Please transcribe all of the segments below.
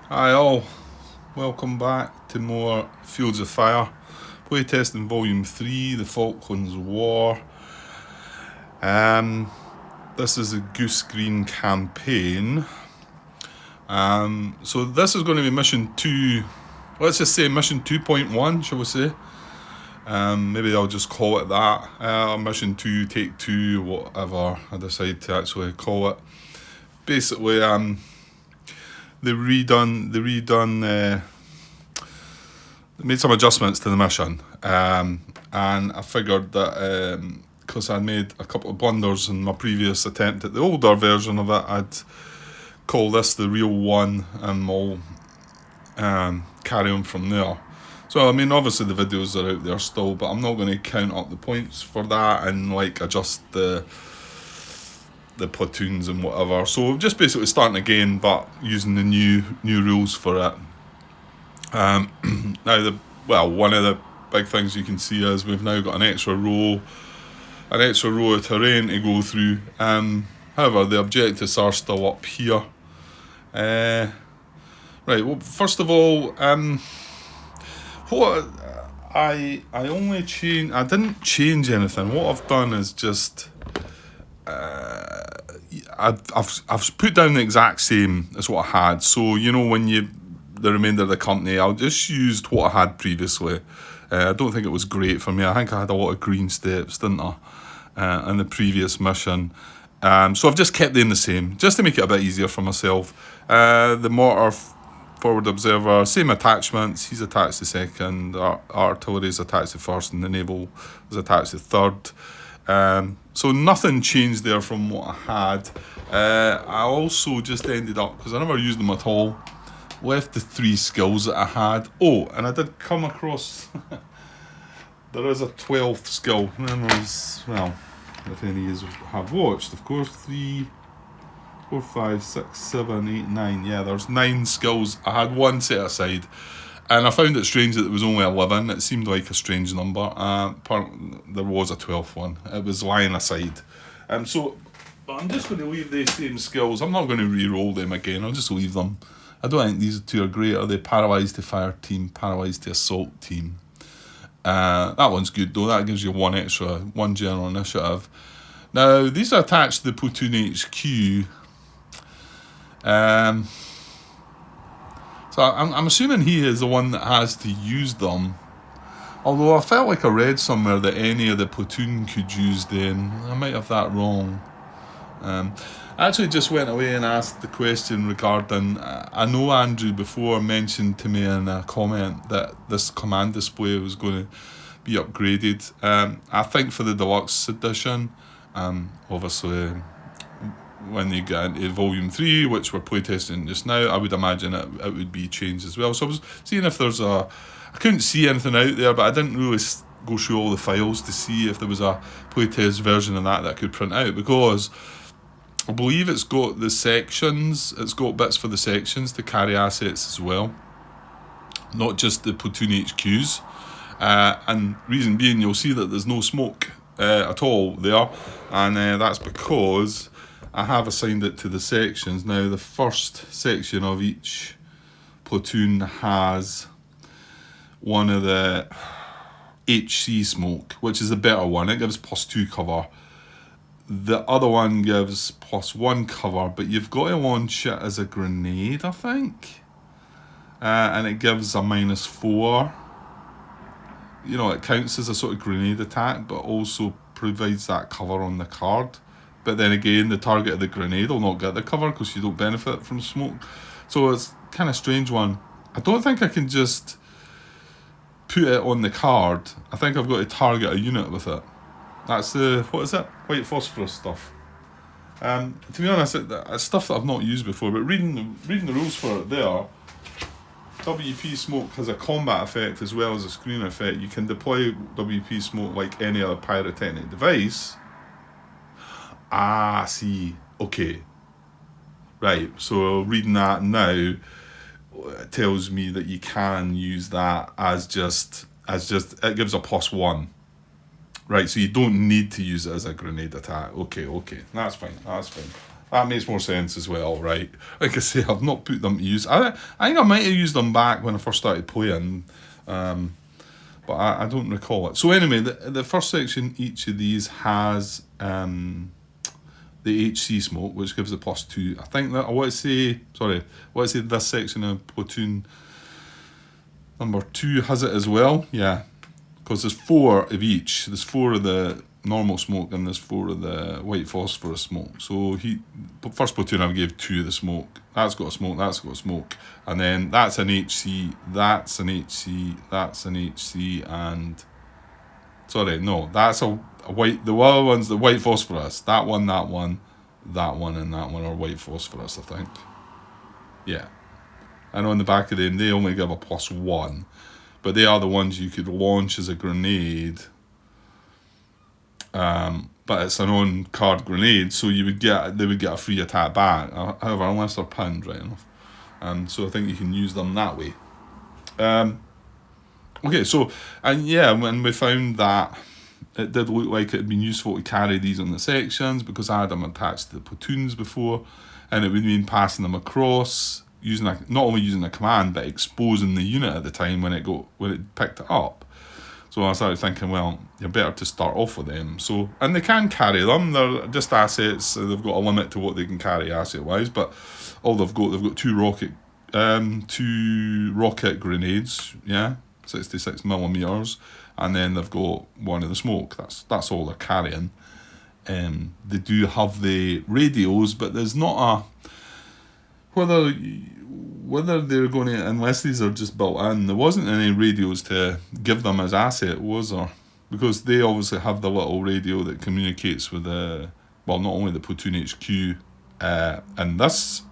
Hi all, welcome back to more Fields of Fire. Playtesting Volume 3, The Falklands War. This is a Goose Green campaign. So this is going to be Mission 2, let's just say Mission 2.1, shall we say. Maybe I'll just call it that. Mission 2, Take 2, whatever I decide to actually call it. Basically, they made some adjustments to the mission, and I figured that because I'd made a couple of blunders in my previous attempt at the older version of it, I'd call this the real one, and we'll carry on from there. So I mean, obviously the videos are out there still, but I'm not going to count up the points for that and adjust the platoons and whatever. So just basically starting again, but using the new rules for it. Now one of the big things you can see is we've now got an extra row of terrain to go through. However, the objectives are still up here. Right. Well, first of all, what I didn't change anything. What I've done is just I've put down the exact same as what I had. So when the remainder of the company, I just used what I had previously. I don't think it was great for me. I think I had a lot of green steps, didn't I, in the previous mission. So I've just kept them the same, just to make it a bit easier for myself. The mortar forward observer, same attachments. He's attached to second. Artillery is attached to first, and the naval is attached to third. So nothing changed there from what I had. I also just ended up, because I never used them at all, left the 3 skills that I had. Oh, and I did come across there is a 12th skill. And there's, well, if any of you have watched, of course, 3, 4, 5, 6, 7, 8, 9. Yeah, there's 9 skills. I had 1 set aside, and I found it strange that it was only 11. It seemed like a strange number. There was a 12th one. It was lying aside. So I'm just going to leave the same skills. I'm not going to re-roll them again. I'll just leave them. I don't think these two are great. Are they paralysed to fire team, paralysed to assault team? That one's good though. That gives you 1 general initiative. Now these are attached to the platoon HQ. So I'm assuming he is the one that has to use them. Although I felt like I read somewhere that any of the platoon could use them. I might have that wrong. I actually just went away and asked the question regarding, I know Andrew before mentioned to me in a comment that this command display was going to be upgraded. I think for the deluxe edition, obviously when you get into Volume 3, which we're playtesting just now, I would imagine it would be changed as well. So I was seeing if there's I couldn't see anything out there, but I didn't really go through all the files to see if there was a playtest version of that I could print out, because I believe it's got the sections, it's got bits for the sections to carry assets as well, not just the platoon HQs. And reason being, you'll see that there's no smoke at all there, and that's because I have assigned it to the sections. Now the first section of each platoon has one of the HC smoke, which is the better one. It gives +2 cover. The other one gives +1 cover, but you've got to launch it as a grenade, I think. And it gives a -4. It counts as a sort of grenade attack, but also provides that cover on the card. But then again, the target of the grenade will not get the cover because you don't benefit from smoke. So it's kind of a strange one. I don't think I can just put it on the card. I think I've got to target a unit with it. That's the, what is it? White phosphorus stuff. To be honest, it's stuff that I've not used before, but reading the rules for it there, WP smoke has a combat effect as well as a screen effect. You can deploy WP smoke like any other pyrotechnic device. See. Okay. Right, so reading that now tells me that you can use that as just it gives a +1. Right, so you don't need to use it as a grenade attack. Okay, that's fine. That makes more sense as well, right? Like I say, I've not put them to use. I think I might have used them back when I first started playing, but I don't recall it. So anyway, the first section, each of these has the HC smoke, which gives it +2. I think that I want to say this section of platoon number 2 has it as well. Yeah, because there's 4 of each. There's 4 of the normal smoke and there's 4 of the white phosphorus smoke. So first platoon I gave 2 of the smoke. That's got a smoke, that's got a smoke. And then that's an HC, that's an HC, that's an HC, and sorry, no, that's a white, the other one's the white phosphorus. That one, and that one are white phosphorus, I think. Yeah. And on the back of them, they only give a +1. But they are the ones you could launch as a grenade. But it's an on-card grenade, so they would get a free attack back. However, unless they're pinned, right enough. So I think you can use them that way. Okay, so, and yeah, when we found that it did look like it had been useful to carry these on the sections, because I had them attached to the platoons before, and it would mean passing them across, not only using a command, but exposing the unit at the time when it picked it up. So I started thinking, well, you're better to start off with them. So, and they can carry them. They're just assets. So they've got a limit to what they can carry asset-wise. But all they've got 2 rocket grenades, yeah, 66mm, and then they've got 1 of the smoke. That's all they're carrying. They do have the radios, but there's not whether they're going to, unless these are just built in, there wasn't any radios to give them as asset, was there? Because they obviously have the little radio that communicates with not only the platoon HQ in this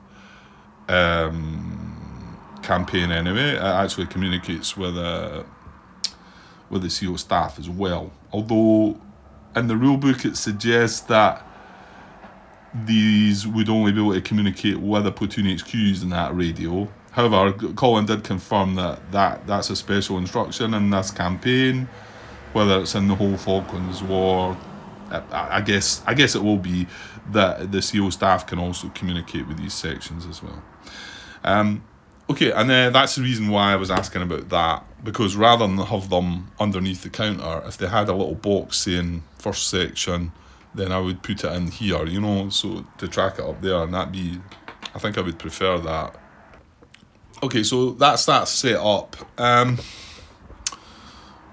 campaign anyway, it actually communicates with the CO staff as well. Although in the rulebook it suggests that these would only be able to communicate with the platoon HQs in that radio. However, Colin did confirm that's a special instruction in this campaign. Whether it's in the whole Falklands War, I guess it will be that the CO staff can also communicate with these sections as well. Okay, and that's the reason why I was asking about that, because rather than have them underneath the counter, if they had a little box saying first section, then I would put it in here, so to track it up there, and I think I would prefer that. Okay, so that's that set up.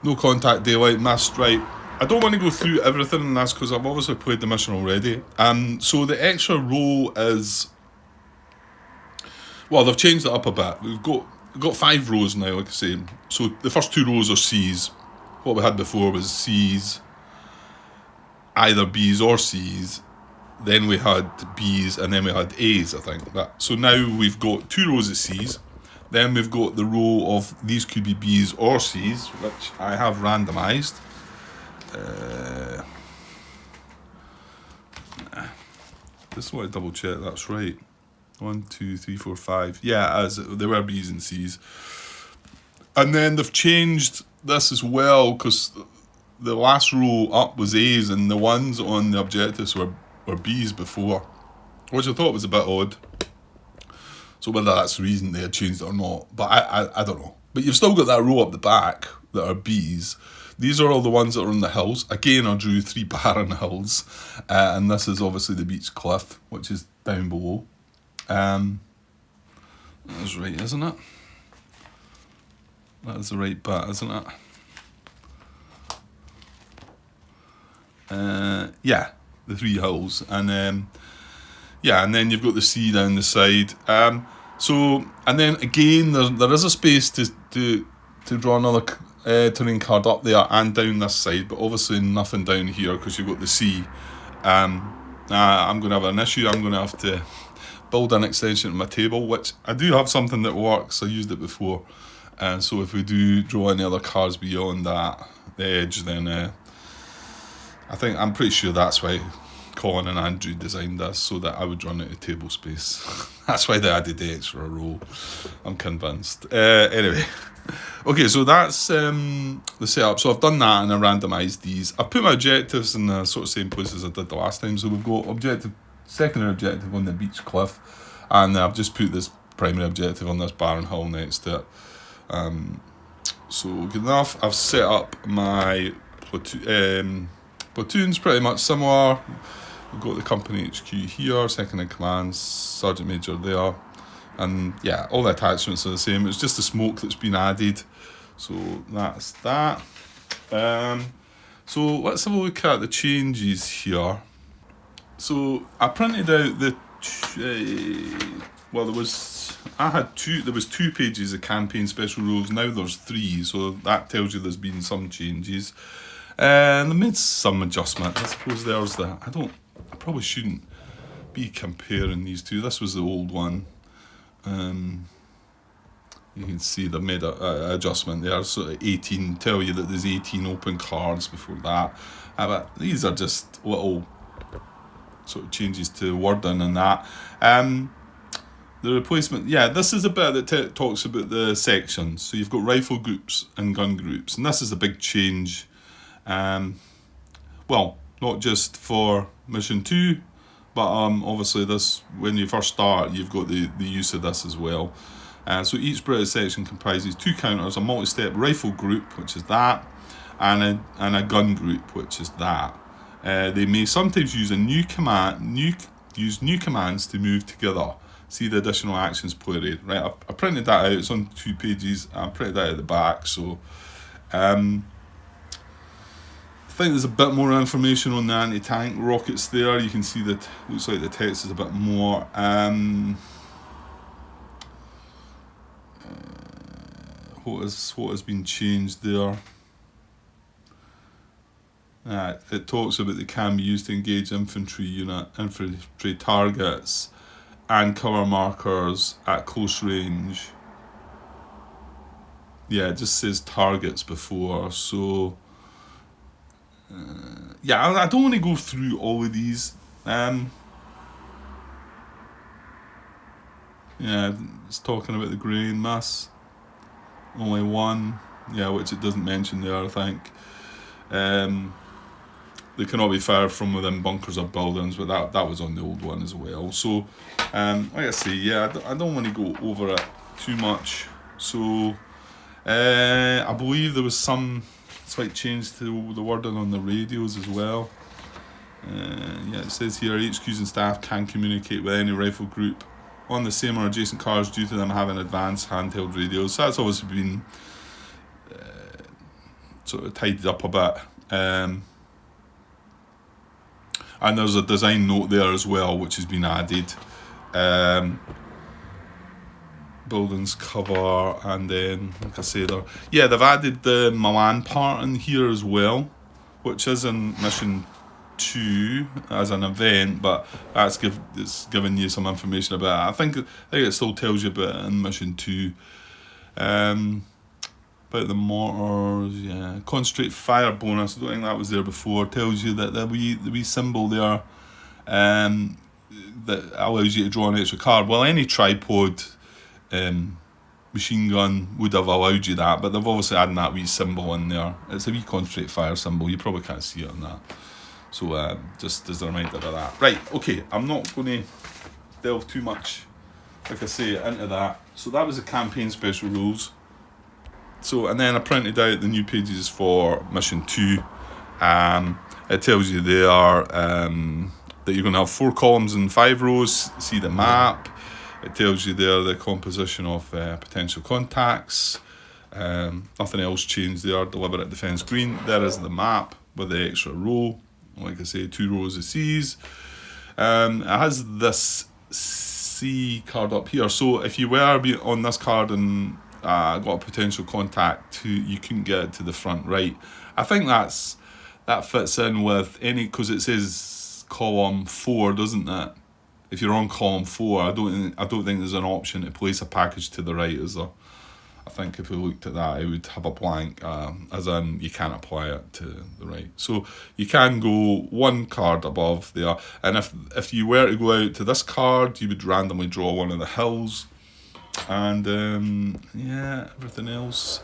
No contact, daylight, mist, right. I don't want to go through everything in this because I've obviously played the mission already. So the extra row is, well, they've changed it up a bit. We've got 5 rows now, like I say. So the first 2 rows are C's. What we had before was C's, either B's or C's. Then we had B's, and then we had A's, I think. So now we've got 2 rows of C's. Then we've got the row of these could be B's or C's, which I have randomised. Just want to double check that's right. 1, 2, 3, 4, 5. Yeah, as there were B's and C's. And then they've changed this as well, because the last row up was A's and the ones on the objectives were B's before, which I thought was a bit odd. So whether that's the reason they had changed it or not, but I don't know. But you've still got that row up the back that are B's. These are all the ones that are on the hills. Again, I drew 3 barren hills, and this is obviously the beach cliff, which is down below. That's right, isn't it? That is the right bit, isn't it? Yeah, the 3 hills, and yeah, and then you've got the sea down the side. So, and then again, there is a space to draw another terrain card up there and down this side, but obviously nothing down here because you've got the sea. I'm going to have an issue. I'm going to have to build an extension to my table, which I do have something that works. I used it before, and so if we do draw any other cards beyond that, the edge, then I'm pretty sure that's why Colin and Andrew designed this, so that I would run out of table space. That's why they added the extra row. I'm convinced. Anyway, okay, so that's the setup. So I've done that and I randomised these. I've put my objectives in the sort of same place as I did the last time. So we've got objective secondary objective on the beach cliff, and I've just put this primary objective on this barren hill next to it. So good enough. I've set up my platoons pretty much similar. We've got the company HQ here, second in command, sergeant major there, and yeah, all the attachments are the same. It's just the smoke that's been added, so that's that. So let's have a look at the changes here. So I printed out the there was 2 pages of campaign special rules. Now there's 3, so that tells you there's been some changes, and they made some adjustment. I suppose there's the I probably shouldn't be comparing these two. This was the old one. You can see they made a adjustment there. So 18, tell you that there's 18 open cards before that. But these are just little sort of changes to wording and that. The replacement, this is a bit that talks about the sections. So you've got rifle groups and gun groups, and this is a big change. Well, not just for mission 2, but obviously this, when you first start, you've got the use of this as well. So each British section comprises 2 counters, a multi-step rifle group, which is that, and a gun group, which is that. They may sometimes use new commands to move together. See the additional actions play. Right, I printed that out. It's on 2 pages. I printed that at the back. So, I think there's a bit more information on the anti-tank rockets there. You can see that looks like the text is a bit more. What has been changed there? It talks about they can be used to engage infantry targets and cover markers at close range. Yeah, it just says targets before, so I don't want to go through all of these. It's talking about the grain mass. Only 1, which it doesn't mention there, I think. They cannot be fired from within bunkers or buildings, but that was on the old one as well. So, like I say, I don't want to go over it too much. So, I believe there was some slight change to the wording on the radios as well. It says here, HQs and staff can communicate with any rifle group on the same or adjacent cars due to them having advanced handheld radios. So that's obviously been sort of tidied up a bit. And there's a design note there as well, which has been added. Buildings cover, and then, like I say, they've added the Milan part in here as well, which is in mission 2 as an event, but it's giving you some information about it. I think it still tells you about it in mission 2. About the mortars, concentrate fire bonus. I don't think that was there before. Tells you that the wee symbol there that allows you to draw an extra card. Well, any tripod machine gun would have allowed you that, but they've obviously added that wee symbol in there. It's a wee concentrate fire symbol. You probably can't see it on that. So just as a reminder of that. Right, okay, I'm not going to delve too much, like I say, into that. So that was the campaign special rules. So, and then I printed out the new pages for mission 2. It tells you there that you're going to have 4 columns and 5 rows. See the map. It tells you there the composition of potential contacts. Nothing else changed there. Deliberate defence green. There is the map with the extra row. Like I say, 2 rows of C's. It has this C card up here. So if you were on this card and got a potential contact you couldn't get it to the front right. I think that fits in with any, because it says column 4, doesn't it? If you're on column 4, I don't think there's an option to place a package to the right, is there? I think if we looked at that, it would have a blank, as in you can't apply it to the right. So you can go 1 card above there, and if you were to go out to this card, you would randomly draw one of the hills. And everything else.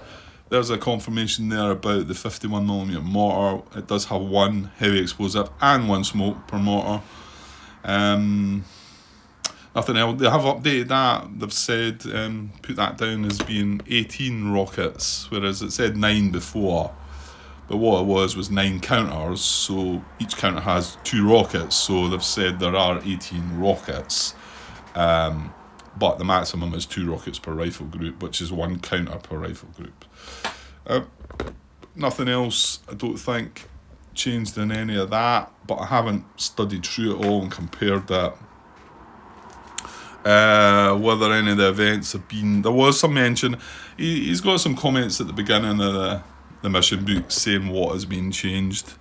There's a confirmation there about the 51mm mortar. It does have 1 heavy explosive and 1 smoke per mortar. Nothing else. They have updated that. They've said put that down as being 18 rockets, whereas it said 9 before. But what it was 9 counters, so each counter has 2 rockets. So they've said there are 18 rockets, but the maximum is 2 rockets per rifle group, which is 1 counter per rifle group. Nothing else, I don't think, changed in any of that, but I haven't studied through it all and compared that. Whether any of the events have been... There was some mention. He's got some comments at the beginning of the mission book saying what has been changed.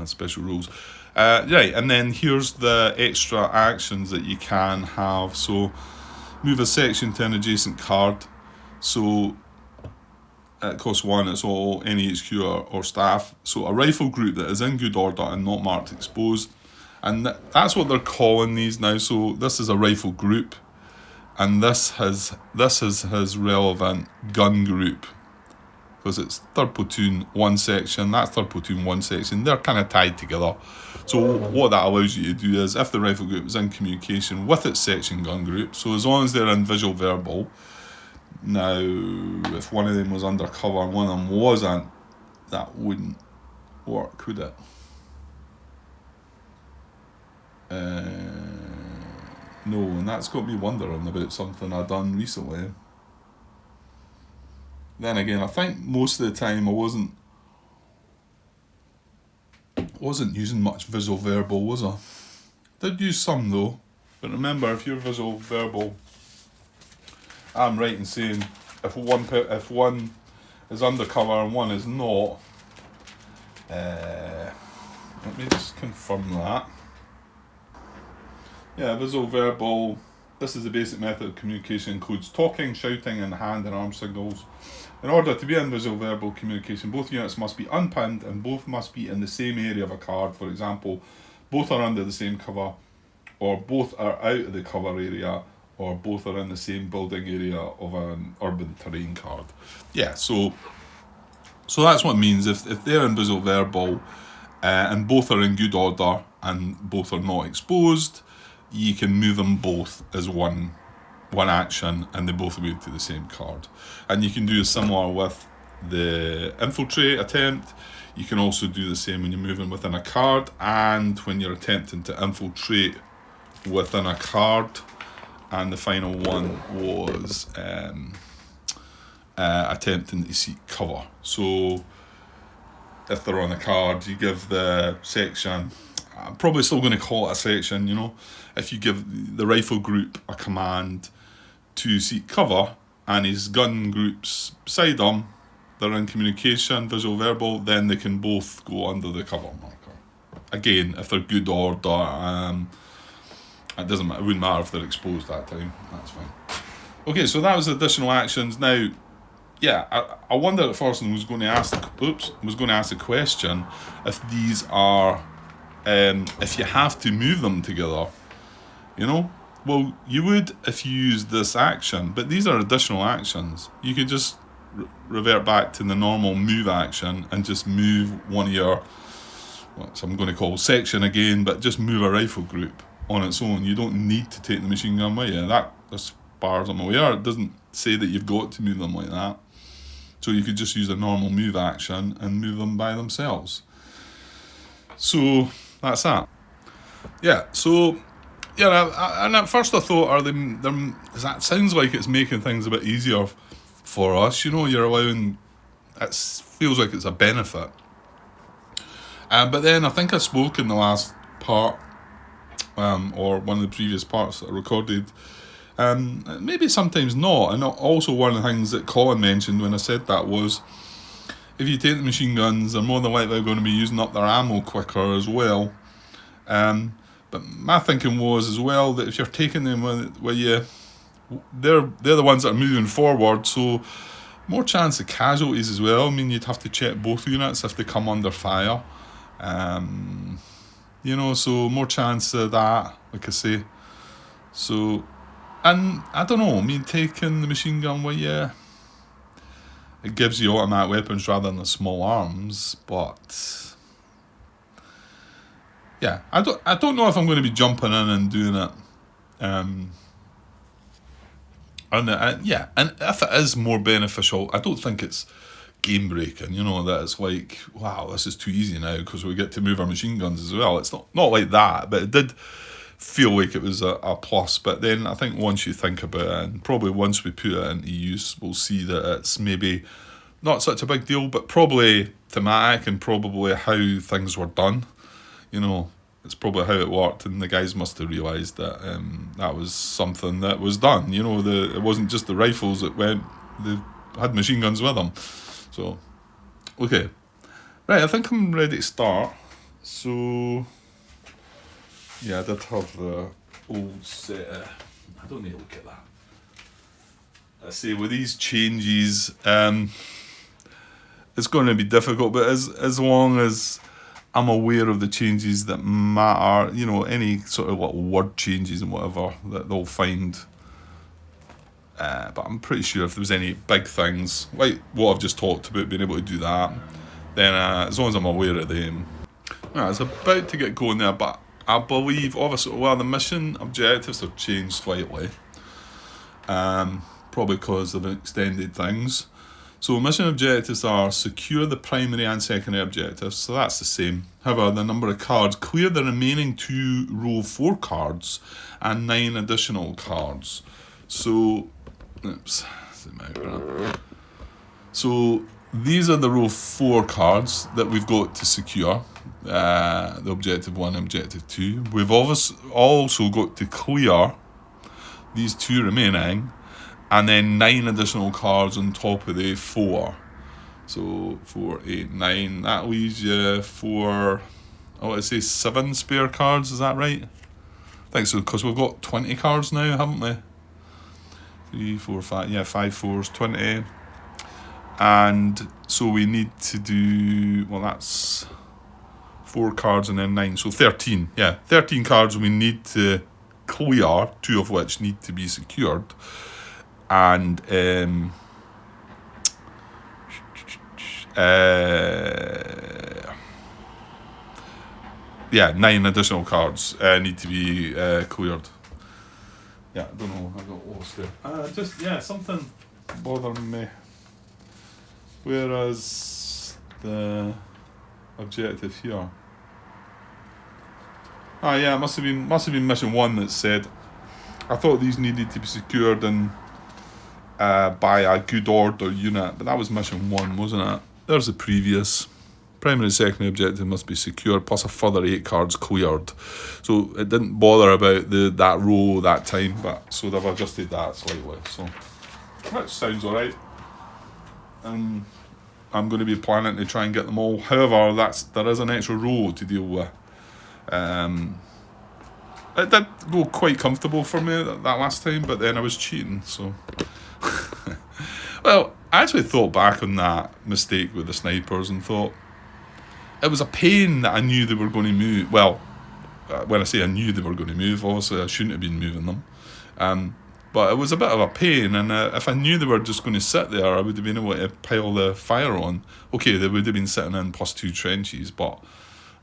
Special rules. Right, and then here's the extra actions that you can have. So, move a section to an adjacent card. So, it costs 1, it's all any HQ or staff. So, a rifle group that is in good order and not marked exposed. And that's what they're calling these now. So this is a rifle group, and this has his relevant gun group, because it's 3rd platoon 1 section, that's 3rd platoon 1 section. They're kind of tied together. So what that allows you to do is, if the rifle group is in communication with its section gun group, so as long as they're in visual verbal. Now, if one of them was undercover and one of them wasn't, that wouldn't work, would it? No, and that's got me wondering about something I've done recently. Then again, I think most of the time I wasn't using much visual verbal, was I? Did use some though, but remember, if you're visual verbal, I'm right in saying if one is undercover and one is not. Let me just confirm that. Yeah, visual verbal. This is the basic method of communication, includes talking, shouting, and hand and arm signals. In order to be in visual verbal communication, both units must be unpinned and both must be in the same area of a card. For example, both are under the same cover, or both are out of the cover area, or both are in the same building area of an urban terrain card. Yeah, so that's what it means. If they're in visual verbal and both are in good order and both are not exposed, you can move them both as one action, and they both move to the same card. And you can do similar with the infiltrate attempt. You can also do the same when you're moving within a card and when you're attempting to infiltrate within a card. And the final one was attempting to seek cover. So if they're on a card, you give the section, I'm probably still going to call it a section, if you give the rifle group a command to seek cover and his gun groups beside them, they're in communication, visual verbal, then they can both go under the cover marker. Again, if they're good order, it doesn't matter, it wouldn't matter if they're exposed that time, that's fine. Okay, so that was additional actions. Now, yeah, I wondered at first and was going to ask the question if these are, if you have to move them together, well, you would if you used this action, but these are additional actions. You could just revert back to the normal move action and just move one of your, what I'm going to call section again, but just move a rifle group on its own. You don't need to take the machine gun with you. That, as far as I'm aware, it doesn't say that you've got to move them like that. So you could just use a normal move action and move them by themselves. So that's that. Yeah, so yeah, and at first I thought, that sounds like it's making things a bit easier for us. You're allowing, it feels like it's a benefit. But then I think I spoke in the last part, or one of the previous parts that I recorded, maybe sometimes not. And also one of the things that Colin mentioned when I said that was, if you take the machine guns, they're more than likely going to be using up their ammo quicker as well. But my thinking was as well that if you're taking them with you, they're the ones that are moving forward, so more chance of casualties as well. I mean, you'd have to check both units if they come under fire. So more chance of that, like I say. So, and I don't know, I mean, taking the machine gun with you, it gives you automatic weapons rather than the small arms, but yeah, I don't know if I'm going to be jumping in and doing it. Yeah, and if it is more beneficial, I don't think it's game breaking. You know, that it's like, wow, this is too easy now because we get to move our machine guns as well. It's not like that, but it did feel like it was a plus. But then I think once you think about it, and probably once we put it into use, we'll see that it's maybe not such a big deal, but probably thematic and probably how things were done. You know, it's probably how it worked, and the guys must have realised that that was something that was done. You know, it wasn't just the rifles that went; they had machine guns with them. So, okay, right. I think I'm ready to start. So, yeah, I did have the old set. I don't need to look at that. I say with these changes, it's going to be difficult, but as long as I'm aware of the changes that matter, you know, any sort of like word changes and whatever that they'll find. But I'm pretty sure if there was any big things, like what I've just talked about, being able to do that, then as long as I'm aware of them. Right, it's about to get going there, but I believe, obviously, well, the mission objectives have changed slightly. Probably because of extended things. So mission objectives are secure the primary and secondary objectives, so that's the same. However, the number of cards, clear the remaining 2 row 4 cards and 9 additional cards. So, oops, zoom out. So these are the row 4 cards that we've got to secure, the objective 1 and objective 2. We've also got to clear these 2 remaining, and then 9 additional cards on top of the 4. So 4, 8, 9. That leaves you 4. I want to say 7 spare cards. Is that right? I think so, because we've got 20 cards now, haven't we? 3, 4, 5. Yeah, 5 4s, 20. And so we need to do, well, that's 4 cards and then 9. So 13. Yeah, 13 cards we need to clear, 2 of which need to be secured. And yeah, 9 additional cards need to be cleared. Yeah, I don't know, I got lost there. Just, yeah, something bothering me. Whereas the objective here. Ah, yeah, it must have been mission 1 that said. I thought these needed to be secured and by a good order unit, but that was mission 1, wasn't it? There's the previous. Primary and secondary objective must be secured, plus a further 8 cards cleared. So it didn't bother about that row that time, but so they've adjusted that slightly. So that sounds alright. I'm going to be planning to try and get them all. However, there is an extra row to deal with. It did go quite comfortable for me that last time, but then I was cheating, so. Well, I actually thought back on that mistake with the snipers and thought it was a pain that I knew they were going to move. Well, when I say I knew they were going to move, obviously I shouldn't have been moving them. But it was a bit of a pain, and if I knew they were just going to sit there, I would have been able to pile the fire on. Okay, they would have been sitting in +2 trenches, but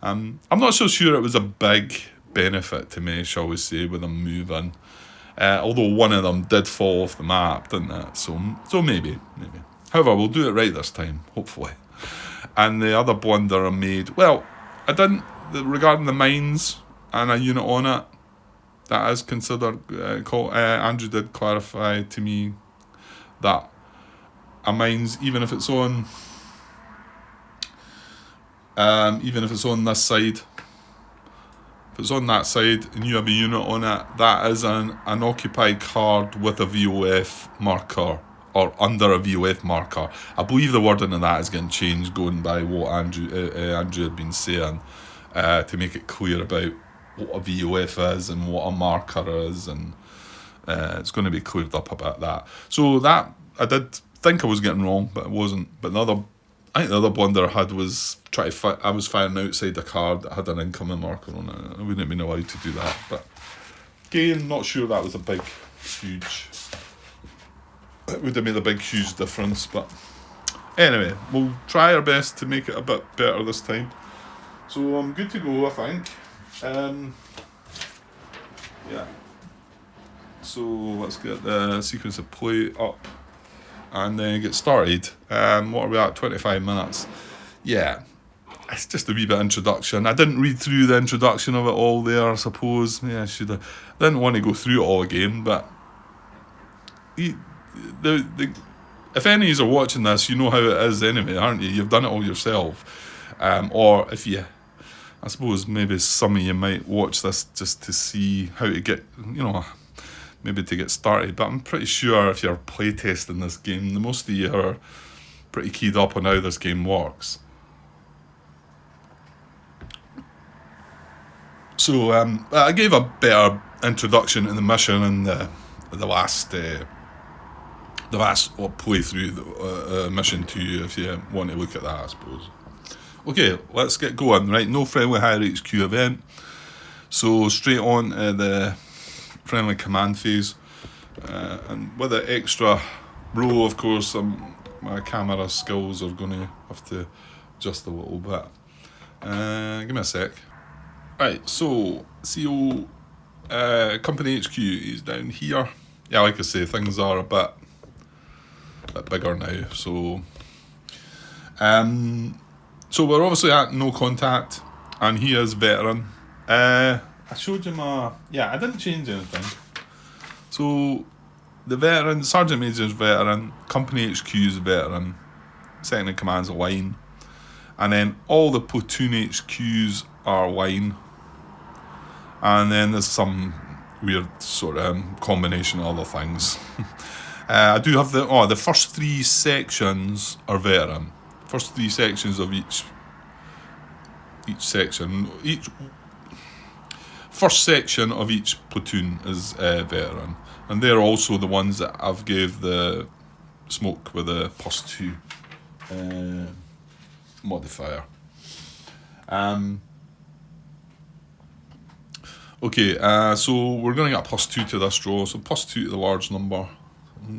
I'm not so sure it was a big benefit to me, shall we say, with them moving. Although one of them did fall off the map, didn't it? So maybe. However, we'll do it right this time, hopefully. And the other blunder I made, well, I didn't, regarding the mines and a unit on it, that is considered, Andrew did clarify to me that a mines, even if it's on this side, if it's on that side and you have a unit on it, that is an occupied card with a VOF marker, or under a VOF marker. I believe the wording of that is getting changed, going by what Andrew had been saying, to make it clear about what a VOF is and what a marker is, and it's going to be cleared up about that. So that, I did think I was getting wrong, but it wasn't. But I think the other blunder I had was I was firing outside the card that had an incoming marker on it. I wouldn't have been allowed to do that. But again, not sure that was huge. It would have made a huge difference. But anyway, we'll try our best to make it a bit better this time. So I'm good to go, I think. Yeah. So let's get the sequence of play up and then get started. What are we at? 25 minutes. Yeah. It's just a wee bit of introduction. I didn't read through the introduction of it all there, I suppose. Yeah, I should have. I didn't want to go through it all again, but if any of you are watching this, you know how it is anyway, aren't you? You've done it all yourself. Or if you, I suppose maybe some of you might watch this just to see how to get, maybe to get started. But I'm pretty sure if you're playtesting this game, the most of you are pretty keyed up on how this game works. So I gave a better introduction to the mission in the last playthrough, the mission to you, if you want to look at that, I suppose. Okay, let's get going. Right, no friendly higher HQ event. So straight on to the friendly command phase. And with the extra row, of course, my camera skills are going to have to adjust a little bit. Give me a sec. Right, so CO Company HQ is down here. Yeah, like I say, things are a bit bigger now. So we're obviously at no contact, and he is veteran. I showed you I didn't change anything. So the veteran, Sergeant Major is veteran, Company HQ is veteran, second in command's a line, and then all the platoon HQs are line, and then there's some weird sort of combination of other things. I do have the first three sections are veteran. First three sections of each section, first section of each platoon is veteran, and they're also the ones that I've gave the smoke with the +2 modifier. Okay, so we're going to get a +2 to this draw, so +2 to the large number.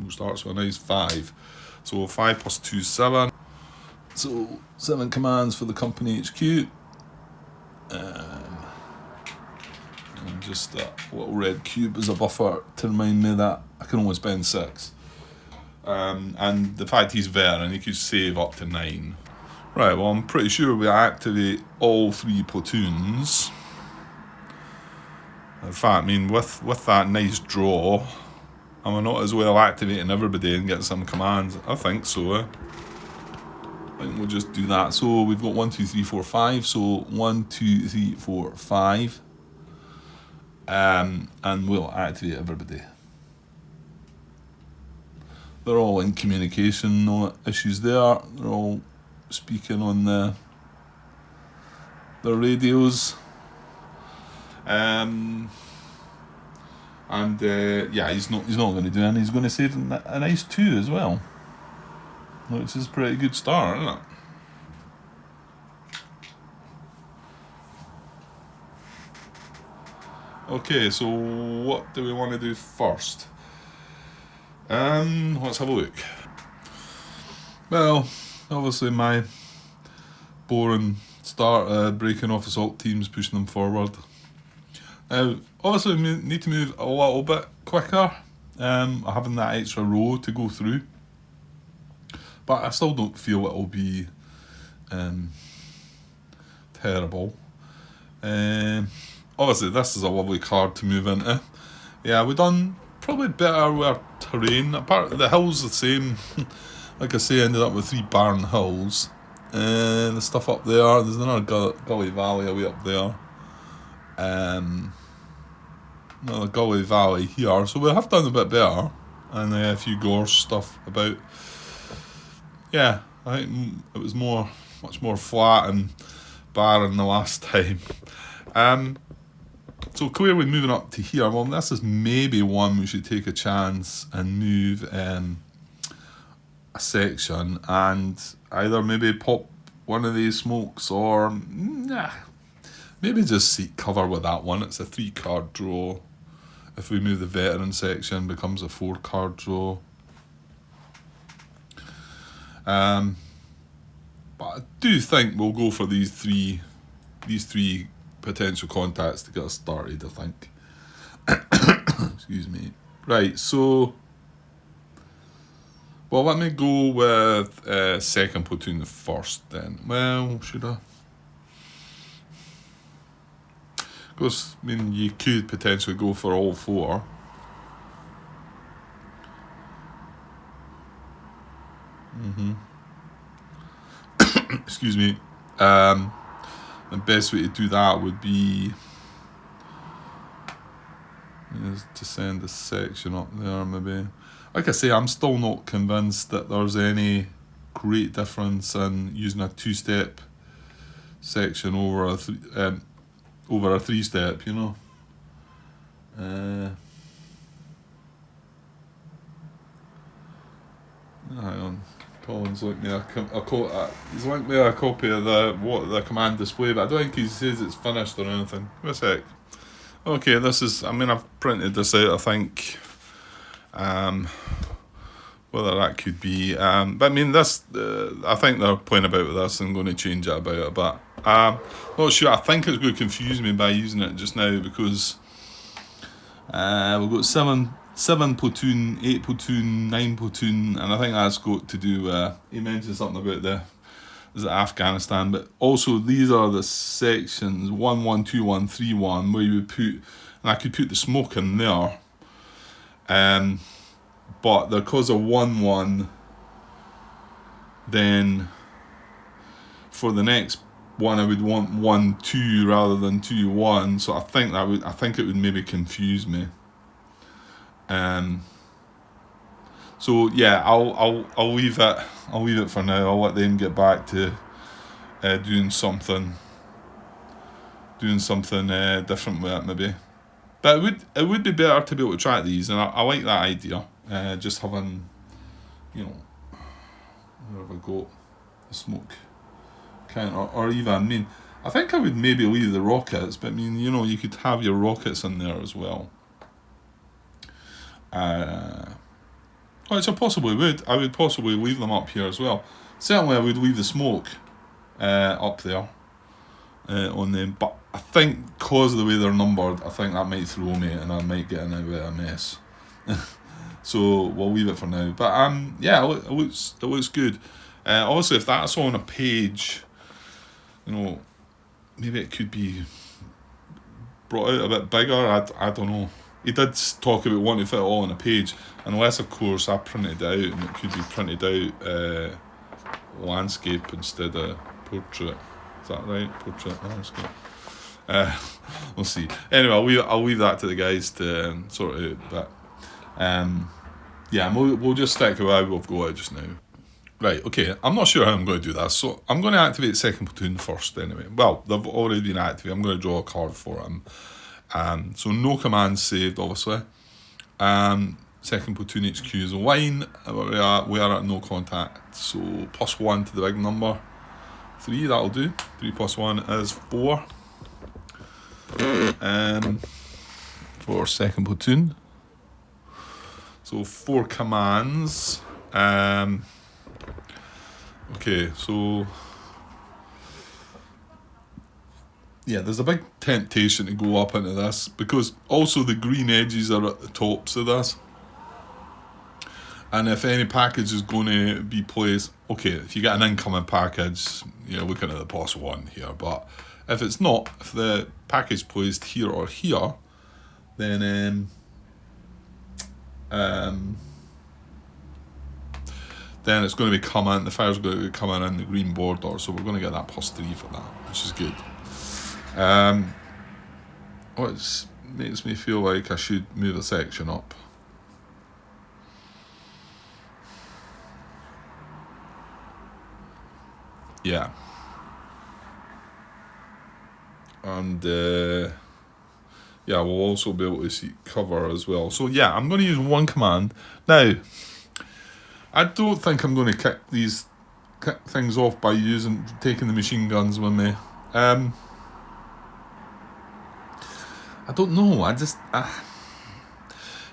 Starts with a nice 5. So 5 + 2 is 7. So 7 commands for the Company HQ. And just that little red cube as a buffer to remind me that I can only spend 6. And the fact he's veteran, he could save up to 9. Right, well, I'm pretty sure we activate all 3 platoons. In fact, I mean, with that nice draw, am I not as well activating everybody and getting some commands? I think so. I think we'll just do that. So we've got 1, 2, 3, 4, 5. So 1, 2, 3, 4, 5. And we'll activate everybody. They're all in communication, no issues there. They're all speaking on their radios. He's not going to do anything. He's going to save a nice 2 as well, which is a pretty good start, isn't it? Okay, so what do we want to do first? Let's have a look. Well, obviously my boring start, breaking off assault teams, pushing them forward. Now, obviously we need to move a little bit quicker, having that extra row to go through. But I still don't feel it'll be terrible. Obviously this is a lovely card to move into. Yeah, we've done probably better with our terrain. Apart the hills the same. Like I say, I ended up with 3 barren hills. The stuff up there, there's another gully valley away up there. Another gully valley here, so we have done a bit better, and a few gorge stuff about. Yeah, I think it was much more flat and barren the last time. So clearly moving up to here, well, this is maybe one we should take a chance and move a section and either maybe pop one of these smokes or maybe just seek cover with that one. It's a 3-card draw. If we move the veteran section, it becomes a 4-card draw. But I do think we'll go for these three potential contacts to get us started, I think. Excuse me. Right, so... Well, let me go with second platoon first then. Well, should I? Because, I mean, you could potentially go for all four. Excuse me. The best way to do that would be is to send a section up there, maybe. Like I say, I'm still not convinced that there's any great difference in using a two-step section over a three-step, you know. Hang on. Colin's linked me he's linked me a copy of the command display, but I don't think he says it's finished or anything. Wait a sec. Okay, this is, I mean, I've printed this out, I think. Whether that could be, but I mean, this, I think they're playing about with this and going to change it about a bit. Not sure, I think it's going to confuse me by using it just now, because we've got 7 platoon, 8 platoon, 9 platoon, and I think that's got to do, he mentioned something about Afghanistan, but also these are the sections 1, 1, 2, 1, 3, 1, where you would put, and I could put the smoke in there, but because of 1, 1, then for the next one I would want 1, 2 rather than 2, 1, so I think it would maybe confuse me. So yeah, I'll leave it for now. I'll let them get back to doing something different with it maybe. But it would be better to be able to track these, and I like that idea. Just having, you know, where have I got the smoke counter, or even, I mean, I think I would maybe leave the rockets, but I mean, you know, you could have your rockets in there as well. Which I possibly would. I would possibly leave them up here as well. Certainly I would leave the smoke up there on them, but I think because of the way they're numbered, I think that might throw me and I might get in a bit of a mess. So we'll leave it for now. But yeah, it looks good. Obviously, if that's on a page, you know, maybe it could be brought out a bit bigger. I don't know. He did talk about wanting to fit it all on a page, unless of course I printed it out, and it could be printed out landscape instead of portrait. Is that right? Portrait, landscape. We'll see. Anyway, I'll leave that to the guys to sort it out. But yeah, we'll just stick with how we've got just now. Right, okay, I'm not sure how I'm going to do that, so I'm going to activate second platoon first anyway. Well, they've already been activated. I'm going to draw a card for them. So no commands saved, obviously. Second platoon HQ is a line. We are at no contact, so +1 to the big number. 3, that'll do. 3 + 1 is 4. For second platoon. So 4 commands. Okay, so yeah, there's a big temptation to go up into this, because also the green edges are at the tops of this. And if any package is going to be placed, okay, if you get an incoming package, you're looking at the +1 here. But if it's not, if the package placed here or here, then it's going to be coming, the fire's going to be coming in the green border, so we're going to get that +3 for that, which is good. Which makes me feel like I should move a section up. Yeah. And yeah, we'll also be able to see cover as well. So yeah, I'm going to use one command. Now, I don't think I'm going to kick things off by taking the machine guns with me. I don't know.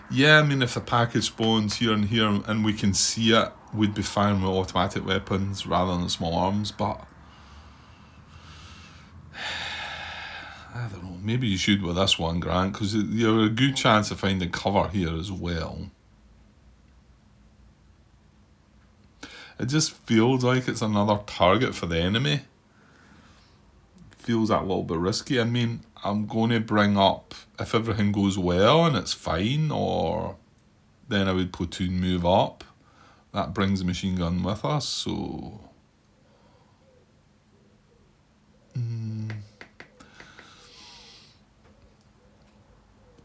Yeah, I mean, if the package spawns here and here and we can see it, we'd be firing with automatic weapons rather than small arms. But I don't know, maybe you should with this one, Grant, because you have a good chance of finding cover here as well. It just feels like it's another target for the enemy. Feels that little bit risky. I mean, I'm going to bring up, if everything goes well and it's fine, or then I would platoon move up. That brings the machine gun with us, so...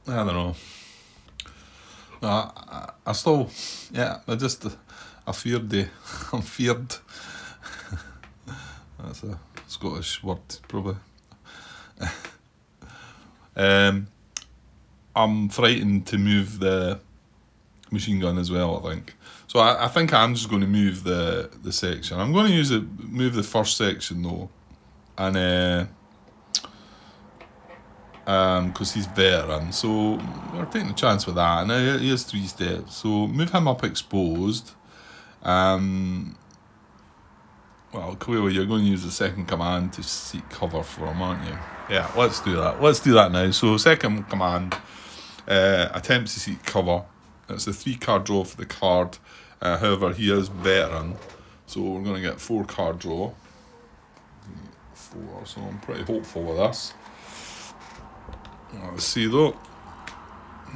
I don't know. I still, yeah, I feared I'm feared. That's a Scottish word, probably. I'm frightened to move the machine gun as well, I think. So I think I'm just going to move the section. I'm going to move the first section though, and because he's veteran, so we're taking a chance with that. And he has 3 steps, so move him up exposed. Well, clearly you're going to use the second command to seek cover for him, aren't you? Yeah, let's do that. Let's do that now. So second command, attempts to seek cover. It's a 3-card draw for the card. However, he is veteran, so we're going to get 4-card draw. 4, so I'm pretty hopeful with this. Let's see though.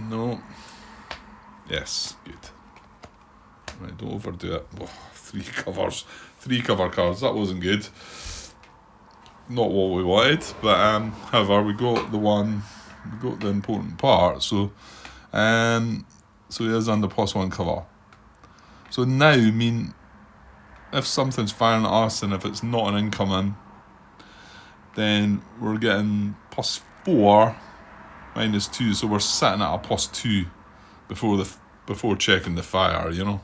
No. Yes, good. Right, don't overdo it. Oh, 3 covers. 3 cover cards, that wasn't good. Not what we wanted, but however, we got the important part, so he is under +1 cover. So now, I mean, if something's firing at us and if it's not an incoming, then we're getting +4 -2, so we're sitting at a +2 before checking the fire, you know.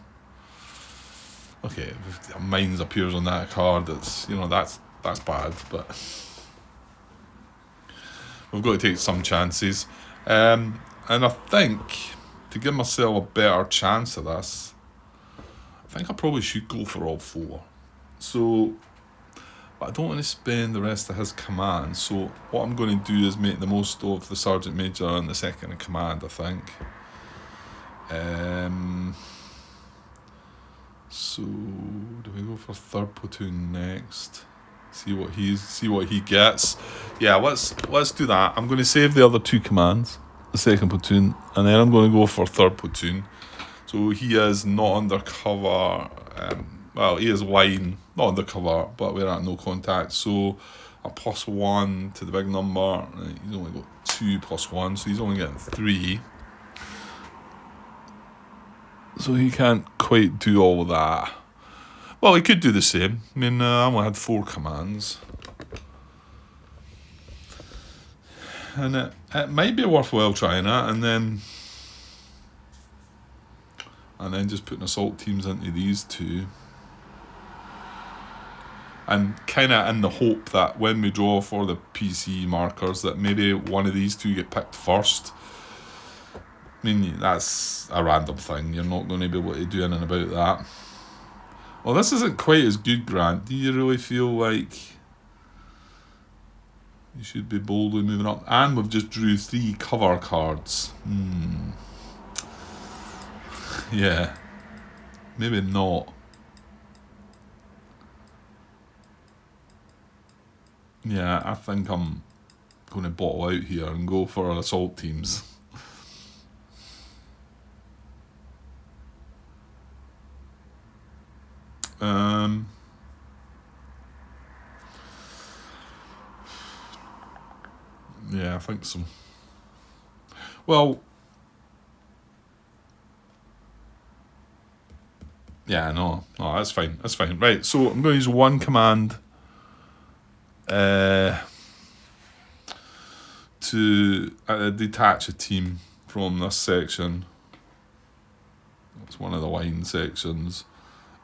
Okay, if mines appears on that card, that's, you know, that's bad, but we've got to take some chances. And I think to give myself a better chance of this, I think I probably should go for all 4. So, but I don't want to spend the rest of his command. So what I'm going to do is make the most of the Sergeant Major and the second in command, I think. So do we go for 3rd platoon next? See what he gets. Yeah, let's do that. I'm going to save the other 2 commands, the 2nd platoon, and then I'm going to go for 3rd platoon. So he is not undercover. Well, he is line, not undercover, but we're at no contact. So a +1 to the big number. He's only got 2 +1, so he's only getting 3. So he can't quite do all of that. Well, he could do the same. I mean, I only had 4 commands. And it might be worthwhile trying it, and then just putting assault teams into these 2. And kind of in the hope that when we draw for the PC markers, that maybe one of these 2 get picked first. I mean, that's a random thing. You're not going to be able to do anything about that. Well, this isn't quite as good, Grant. Do you really feel like you should be boldly moving up? And we've just drew 3 cover cards. Yeah. Maybe not. Yeah, I think I'm going to bottle out here and go for assault teams. Yeah, I think so. Well, yeah, no, that's fine. Right, so I'm going to use 1 command to detach a team from this section. It's one of the line sections,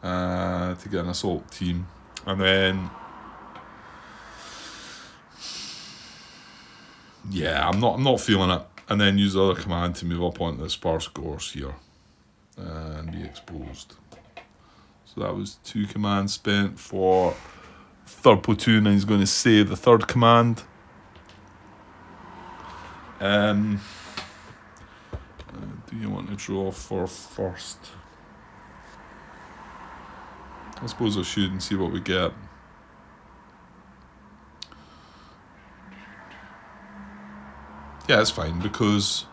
to get an assault team, and then I'm not feeling it, and then use the other command to move up onto the sparse course here and be exposed. So that was 2 commands spent for 3rd platoon, and he's going to save the 3rd command. Do you want to draw for first? I suppose I should and see what we get. Yeah, it's fine because,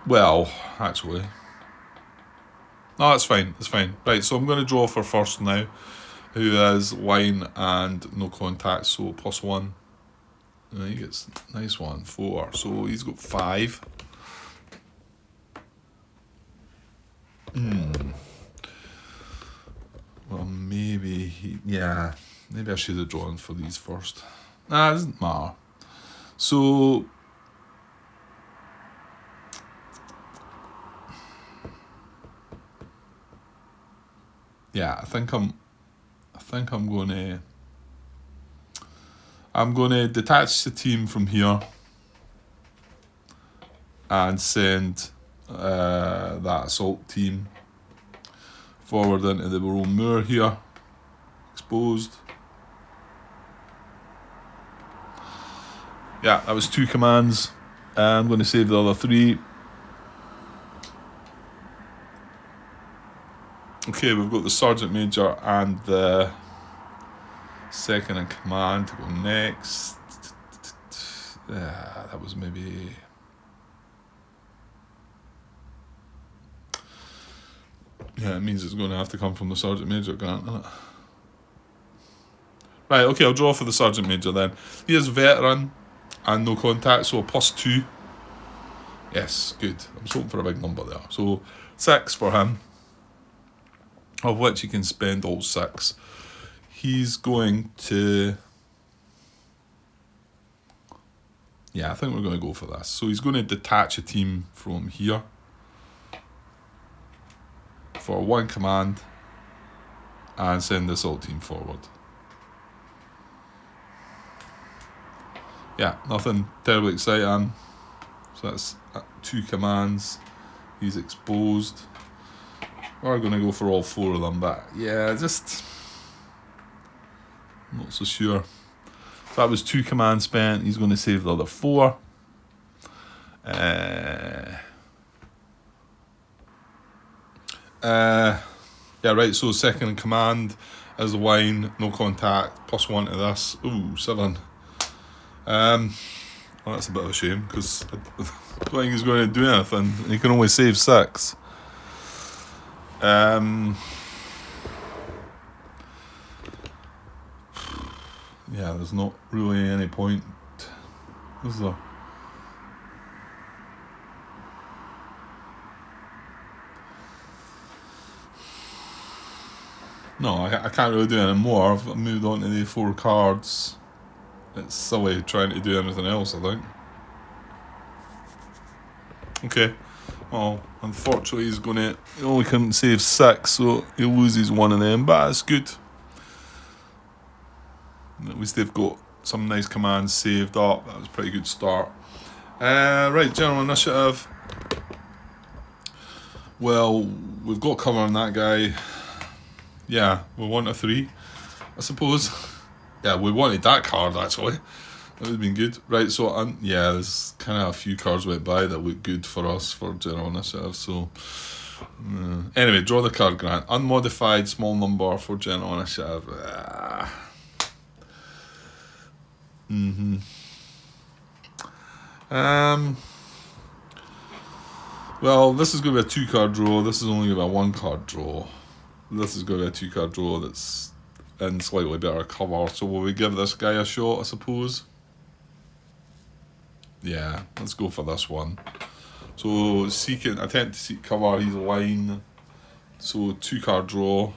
well, actually, no, it's fine. It's fine. Right, so I'm going to draw for first now, who has line and no contact, so +1. And he gets nice one, 4. So he's got 5. Well, maybe maybe I should have drawn for these first. Nah, it doesn't matter. So yeah, I think I'm gonna detach the team from here and send that assault team forward into the Roan Moor here, exposed. Yeah, that was 2 commands. I'm going to save the other 3. Okay, we've got the Sergeant Major and the second in command to go next. That was maybe... Yeah, it means it's going to have to come from the Sergeant Major, Grant, isn't it? Right, okay, I'll draw for the Sergeant Major then. He is veteran and no contact, so a +2. Yes, good. I was hoping for a big number there. So 6 for him, of which he can spend all 6. He's going to... Yeah, I think we're going to go for this. So he's going to detach a team from here for 1 command and send the assault team forward. Yeah, nothing terribly exciting. So that's 2 commands. He's exposed. We're going to go for all 4 of them, but yeah, just not so sure. So that was 2 commands spent. He's going to save the other 4. Yeah, right, so second in command is wine, no contact, +1 to this. Ooh, 7. Well, that's a bit of a shame, because I don't think he's going to do anything. He can only save 6. Yeah, there's not really any point, is there? No, I can't really do any more. I've moved on to the 4 cards. It's silly trying to do anything else, I think. Okay. Well, unfortunately he only can save 6, so he loses 1 of them, but that's good. At least they've got some nice commands saved up. That was a pretty good start. Right, general initiative. Well, we've got cover on that guy. Yeah, we want a 3, I suppose. Yeah, we wanted that card, actually. That would have been good. Right, so, yeah, there's kind of a few cards went by that look good for us for general initiative, so... Anyway, draw the card, Grant. Unmodified small number for general initiative. Well, this is going to be a 2-card draw. This is only going to be a 1-card draw. This is going to be a 2-card draw that's in slightly better cover. So will we give this guy a shot, I suppose? Yeah, let's go for this one. So attempt to seek cover, he's a line. So 2-card draw,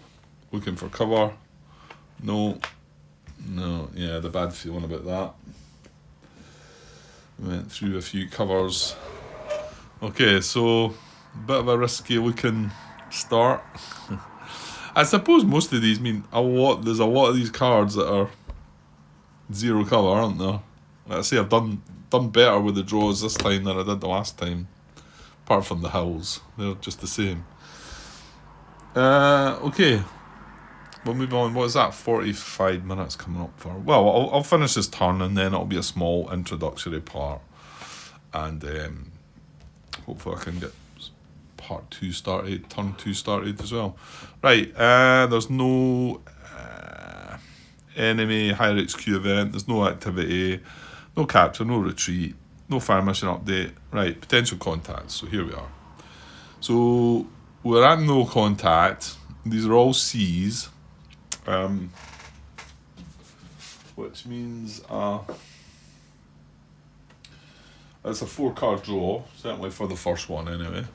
looking for cover. No, yeah, the bad feeling about that. Went through a few covers. Okay, so a bit of a risky looking start. I suppose most of these mean there's a lot of these cards that are 0 cover, aren't there? Like I say, I've done better with the draws this time than I did the last time. Apart from the hills, they're just the same. Okay, we'll move on. What is that? 45 minutes coming up for. Well, I'll finish this turn and then it'll be a small introductory part. And hopefully I can get part 2 started, turn 2 started as well. Right, there's no enemy higher HQ event, there's no activity, no capture, no retreat, no fire mission update. Right, potential contacts, so here we are. So we're at no contact, these are all C's, which means it's a 4-card draw, certainly for the first one anyway.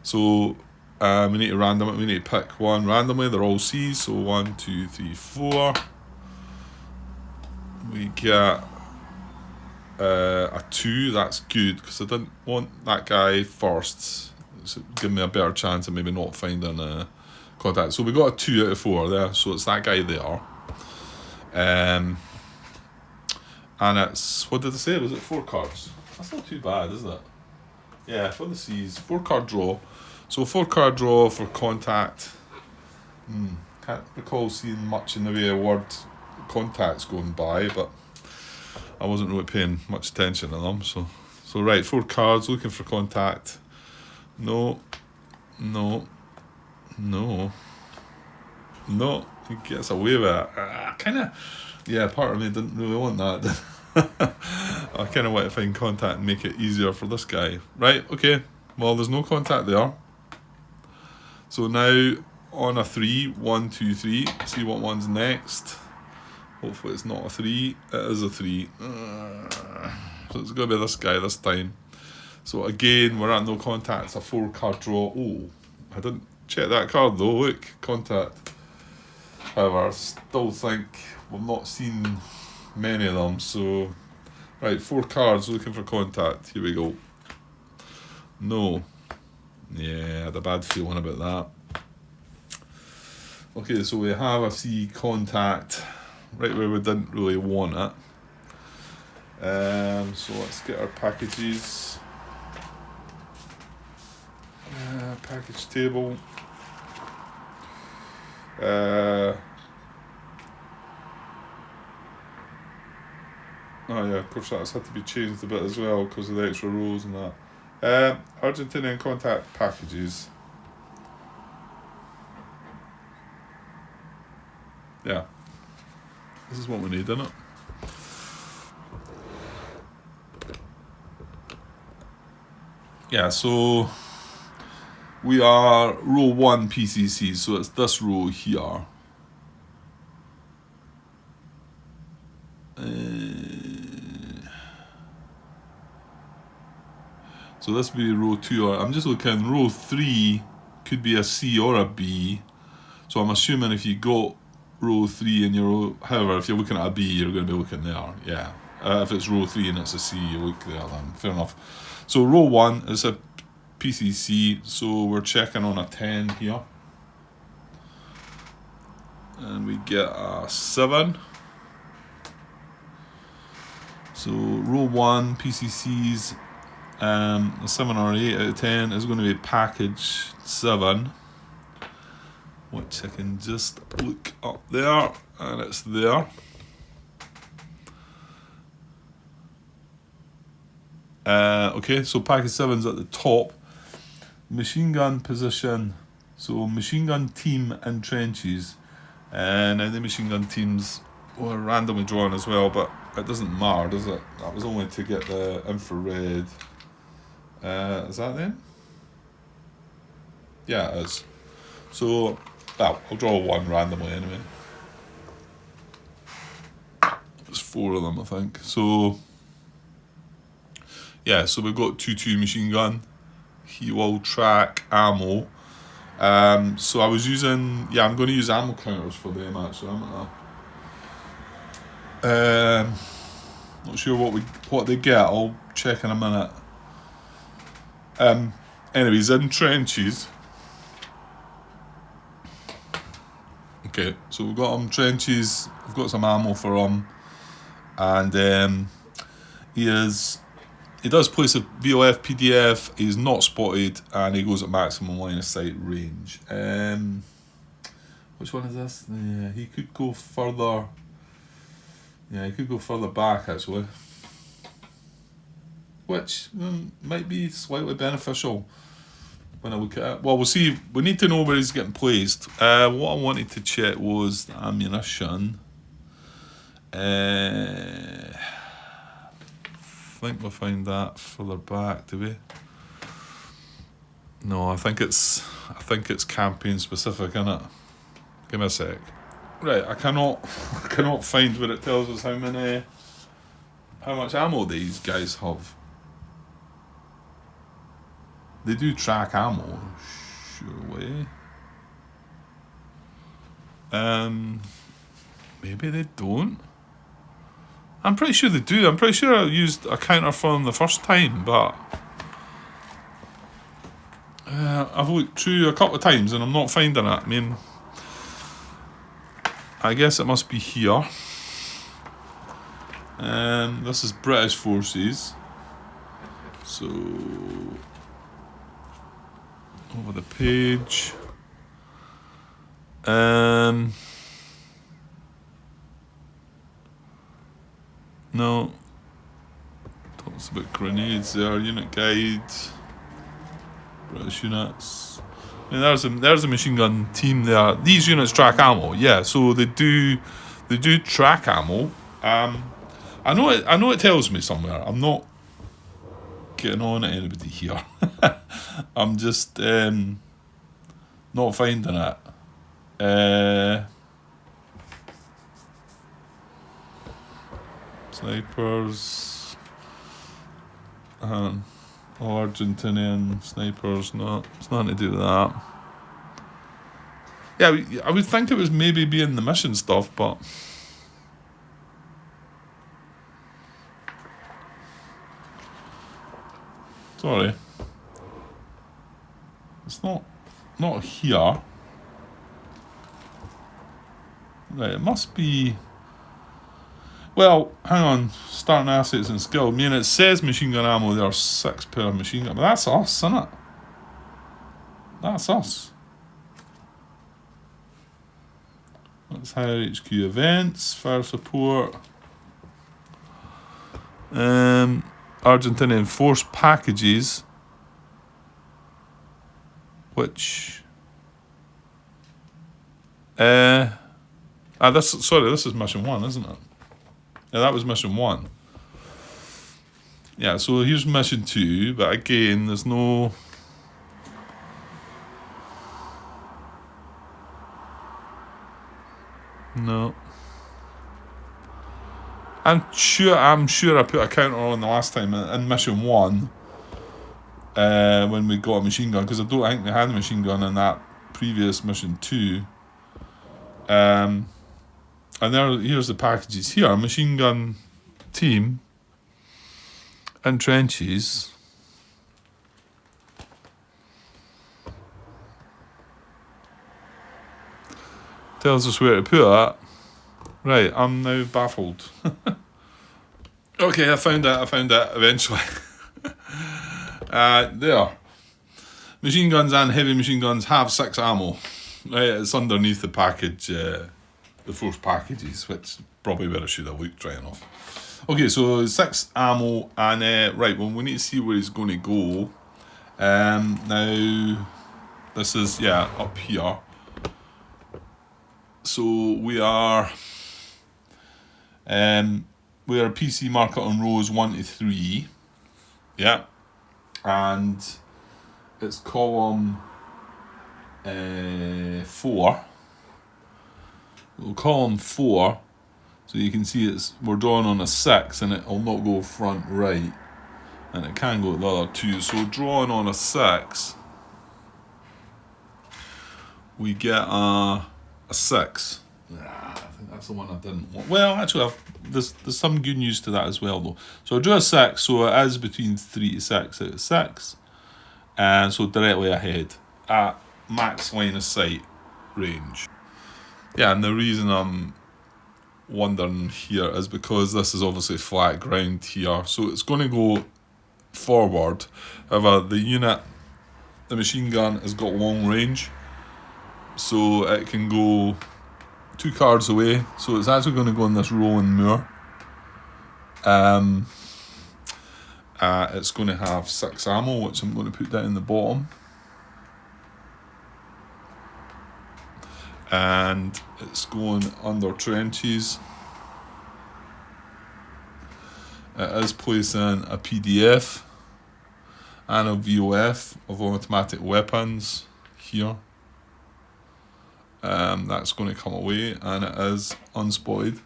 So we need to random it, we need to pick one randomly, they're all C's, so 1, 2, 3, 4. We get a 2, that's good, because I didn't want that guy first. So give me a better chance of maybe not finding a contact. So we got a 2 out of 4 there, so it's that guy there. And it's, what did I say, was it 4 cards? That's not too bad, is it? Yeah, for the C's, 4-card draw. So 4-card draw for contact. Can't recall seeing much in the way of word contacts going by, but I wasn't really paying much attention to them. So right, 4 cards, looking for contact. No. He gets away with it. Yeah, part of me didn't really want that. I kind of want to find contact and make it easier for this guy. Right, okay. Well, there's no contact there. So now on a 3, 1, 2, 3. See what one's next. Hopefully it's not a 3. It is a 3. So it's going to be this guy this time. So again, we're at no contact. It's a 4-card draw. Oh, I didn't check that card though. Look, contact. However, I still think we've not seen many of them. So, right, 4 cards looking for contact. Here we go. No. Yeah, I had a bad feeling about that. Okay, so we have a C contact right where we didn't really want it. So let's get our packages. Package table. Oh yeah, of course that's had to be changed a bit as well because of the extra rows and that. Argentinian contact packages. Yeah. This is what we need, isn't it? Yeah, so we are row 1 PCC, so it's this row here. So this would be row 2, or I'm just looking, row 3 could be a C or a B. So I'm assuming if you got row 3 and you're, however, if you're looking at a B, you're going to be looking there, yeah. If it's row 3 and it's a C, you look there then, fair enough. So row 1 is a PCC, so we're checking on a 10 here. And we get a 7. So row 1 PCCs, a 7 or 8 out of 10 is going to be package 7, which I can just look up there, and it's there. Okay, so package 7's at the top. Machine gun position, so machine gun team in trenches. And now the machine gun teams were randomly drawn as well, but it doesn't matter, does it? That was only to get the infrared. Is that them? Yeah, it is. So, well, I'll draw 1 randomly anyway. There's 4 of them, I think. So, yeah, so we've got 2-2 machine gun. He will track ammo. So I was using, yeah, I'm going to use ammo counters for them actually. Not sure what they get. I'll check in a minute. Anyways, in trenches. Okay, so we've got trenches. We've got some ammo for him, and he does place a VOF PDF. He's not spotted, and he goes at maximum line of sight range. Which one is this? Yeah, he could go further. Yeah, he could go further back actually. Which might be slightly beneficial when I look at it. Well, we'll see. We need to know where he's getting placed. What I wanted to check was the ammunition. I think we'll find that further back, do we? No, I think it's campaign specific, innit? Give me a sec. Right, I cannot find where it tells us how much ammo these guys have. They do track ammo, surely. Maybe they don't. I'm pretty sure they do. I'm pretty sure I used a counter for them the first time, but I've looked through a couple of times and I'm not finding it. I mean, I guess it must be here. This is British forces. So over the page. No. Talks about grenades there, unit guide. British units. I mean, there's a machine gun team there. These units track ammo, yeah. So they do track ammo. I know it tells me somewhere. I'm not getting on at anybody here. I'm just not finding it. Snipers. Argentinian snipers. No, it's nothing to do with that. Yeah, I would think it was maybe being the mission stuff, but sorry, it's not here. Right, it must be. Well, hang on. Starting assets and skill. I mean, it says machine gun ammo. There are 6 per machine gun, but that's us, isn't it? That's us. That's higher HQ events, fire support. Argentinian force packages, which this is mission 1, isn't it? Yeah, that was mission 1. Yeah, so here's mission 2, but again, there's no. No. I'm sure I put a counter on the last time in mission 1 when we got a machine gun, because I don't think they had a machine gun in that previous mission 2. And here's the packages here. Machine gun team and trenches. Tells us where to put it. Right, I'm now baffled. Okay, I found it eventually. There. Machine guns and heavy machine guns have 6 ammo. Right, it's underneath the package, the force packages, which probably where I should have looked right enough. Okay, so 6 ammo, and right, well, we need to see where he's going to go. Now, this is, yeah, up here. So we are PC marker on rows 1 to 3, yeah, and it's column 4. Well, column 4, so you can see we're drawing on a 6, and it'll not go front right, and it can go the other 2. So drawing on a 6, we get a 6. I think that's the one I didn't want. Well, actually, there's some good news to that as well, though. So I drew a 6, so it is between 3 to 6 out of 6, and so directly ahead at max line of sight range. Yeah, and the reason I'm wondering here is because this is obviously flat ground here, so it's going to go forward. However, the machine gun has got long range, so it can go 2 cards away. So it's actually going to go in this rolling moor. It's going to have 6 ammo, which I'm going to put down in the bottom. And it's going under trenches. It is placing a PDF and a VOF of automatic weapons here. That's going to come away, and it is unspoiled.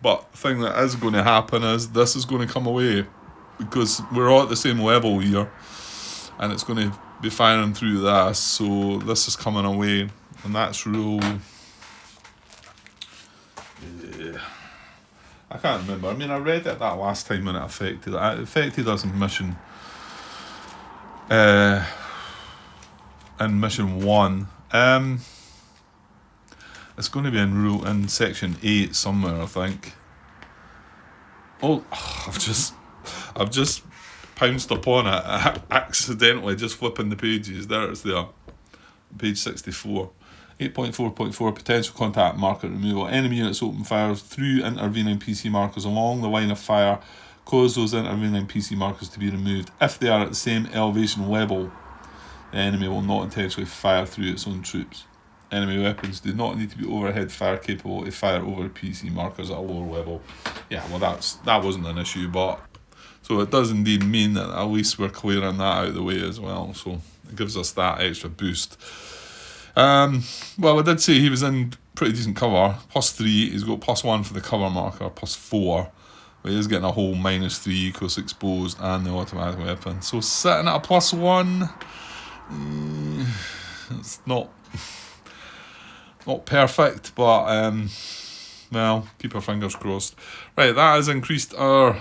But the thing that is going to happen is this is going to come away, because we're all at the same level here, and it's going to be firing through this, so this is coming away, and that's rule... I can't remember. I mean, I read it that last time when it affected. It affected us in mission... in mission 1. It's going to be in section 8 somewhere, I think. Oh, I've just pounced upon it accidentally, just flipping the pages. There it's there. Page 64. 8.4.4 potential contact marker removal. Enemy units open fire through intervening PC markers along the line of fire. Cause those intervening PC markers to be removed. If they are at the same elevation level, the enemy will not intentionally fire through its own troops. Enemy weapons do not need to be overhead fire capable to fire over PC markers at a lower level. Yeah, well that wasn't an issue, but so it does indeed mean that at least we're clearing that out of the way as well. So it gives us that extra boost. Well, I did say he was in pretty decent cover. +3, he's got +1 for the cover marker, +4. But he is getting a whole -3 equals exposed and the automatic weapon. So sitting at a +1, it's not perfect, but well, keep our fingers crossed. Right, that has increased our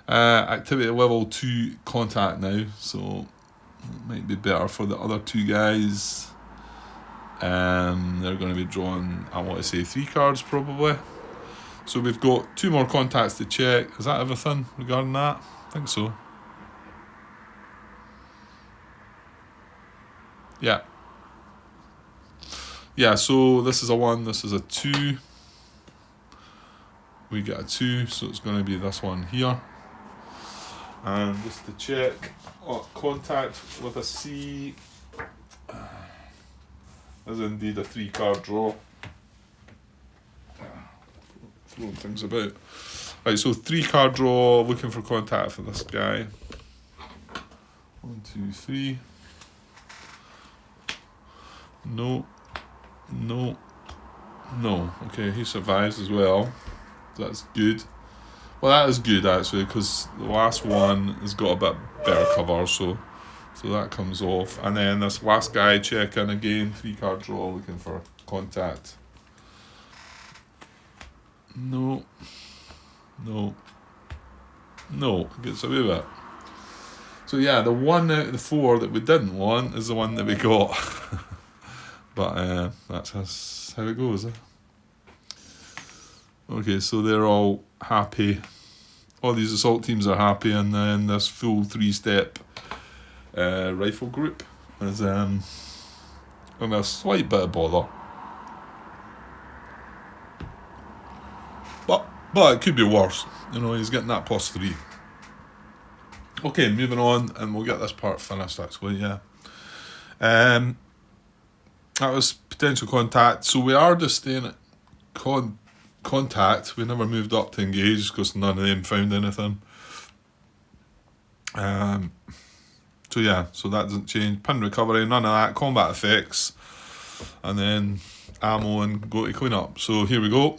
activity level 2 contact now, so it might be better for the other 2 guys. They're going to be drawing, I want to say 3 cards probably. So we've got 2 more contacts to check. Is that everything regarding that? I think so. Yeah. Yeah, so this is a 1, this is a 2. We get a 2, so it's going to be this one here. And just to check, contact with a C is indeed a 3 card draw. Throwing things about. Right, so 3 card draw, looking for contact for this guy. 1, 2, 3. No. No. No. Okay, he survives as well. That's good. Well, that is good actually, because the last one has got a bit better cover, so that comes off. And then this last guy checking again, 3 card draw, looking for contact. No. No. No. Gets away with it. So yeah, the 1 out of the 4 that we didn't want is the one that we got. But that's how it goes. Okay, so they're all happy. All these assault teams are happy, and then this full 3-step rifle group is in a slight bit of bother. But it could be worse. You know, he's getting that +3. Okay, moving on, and we'll get this part finished actually, yeah. That was potential contact. So we are just staying at contact. We never moved up to engage because none of them found anything. So yeah, so that doesn't change. Pin recovery, none of that. Combat effects, and then ammo and go to clean up. So here we go.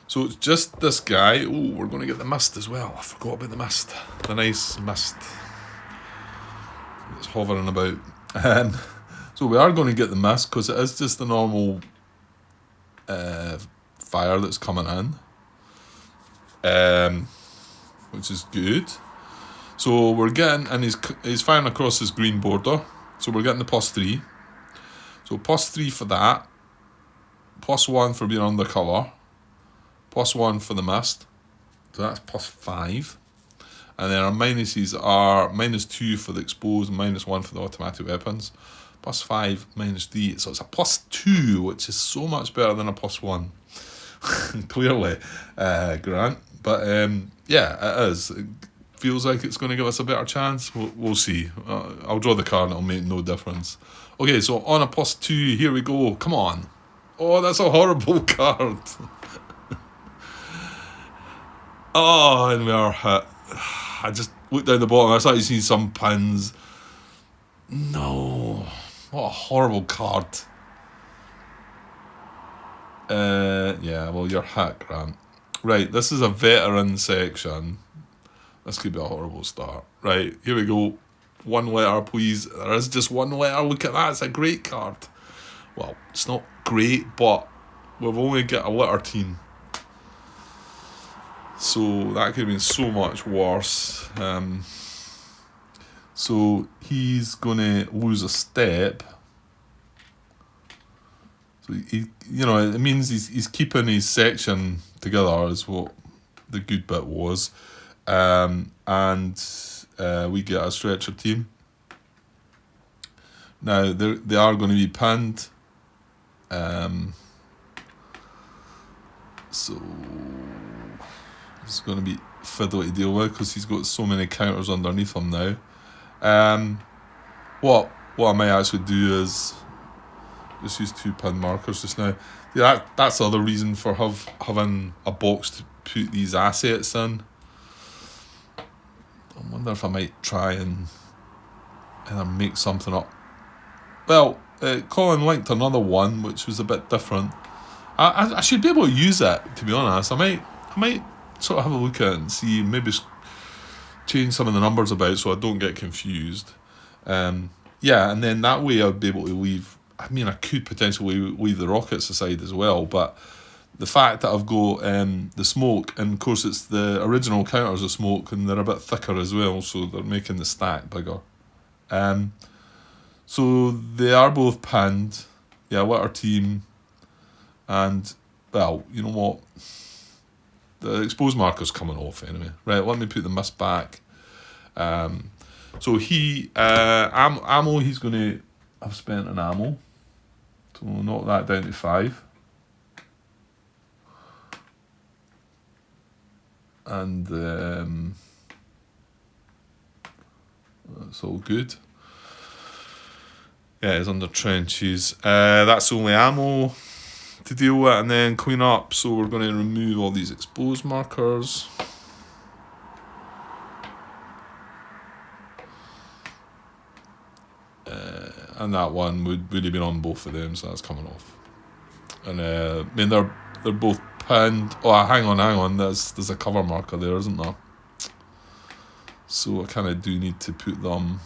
So it's just this guy. Oh, we're going to get the mist as well. I forgot about the mist. The nice mist that's hovering about. So we are going to get the mist because it is just the normal fire that's coming in, which is good. So we're getting, and he's firing across his green border. So we're getting the +3. So +3 for that. +1 for being undercover. +1 for the mist. So that's +5. And then our minuses are -2 for the exposed, -1 for the automatic weapons, +5, -3. So it's a +2, which is so much better than a +1. Clearly, Grant. But yeah, it is. It feels like it's going to give us a better chance. We'll see. I'll draw the card and it'll make no difference. Okay, so on a +2, here we go. Come on. Oh, that's a horrible card. Oh, and we are hit. I just looked down the bottom. I started seeing some pins. No. What a horrible card. Yeah, well, you're hit, Grant. Right, this is a veteran section. This could be a horrible start. Right, here we go. One letter, please. There is just one letter. Look at that. It's a great card. Well, it's not great, but we've only got a letter team. So that could have been so much worse. So he's going to lose a step. So he, it means he's keeping his section together is what the good bit was. And we get a stretcher team. Now they are going to be pinned. So it's going to be fiddly to deal with because he's got so many counters underneath him now. What I might actually do is just use 2 pin markers just now. Yeah, that's the other reason for having a box to put these assets in. I wonder if I might try and either make something up. Well, Colin linked another one which was a bit different. I should be able to use it, to be honest. I might sort of have a look at it and see, maybe change some of the numbers about so I don't get confused. Yeah, and then that way I'd be able to leave. I mean, I could potentially leave the rockets aside as well, but the fact that I've got the smoke, and of course it's the original counters of smoke, and they're a bit thicker as well, so they're making the stack bigger. So they are both pinned. Yeah, what our team, and well, you know what? The exposed marker's coming off anyway. Right, let me put the mist back. So he ammo, he's going to have spent an ammo. So we'll knock that down to 5. And that's all good. Yeah, he's under trenches. That's only ammo to deal with, and then clean up. So we're going to remove all these exposed markers. And that one would have been on both of them, so that's coming off. And I mean they're both pinned. Oh, hang on. There's a cover marker there, isn't there? So I kind of do need to put them.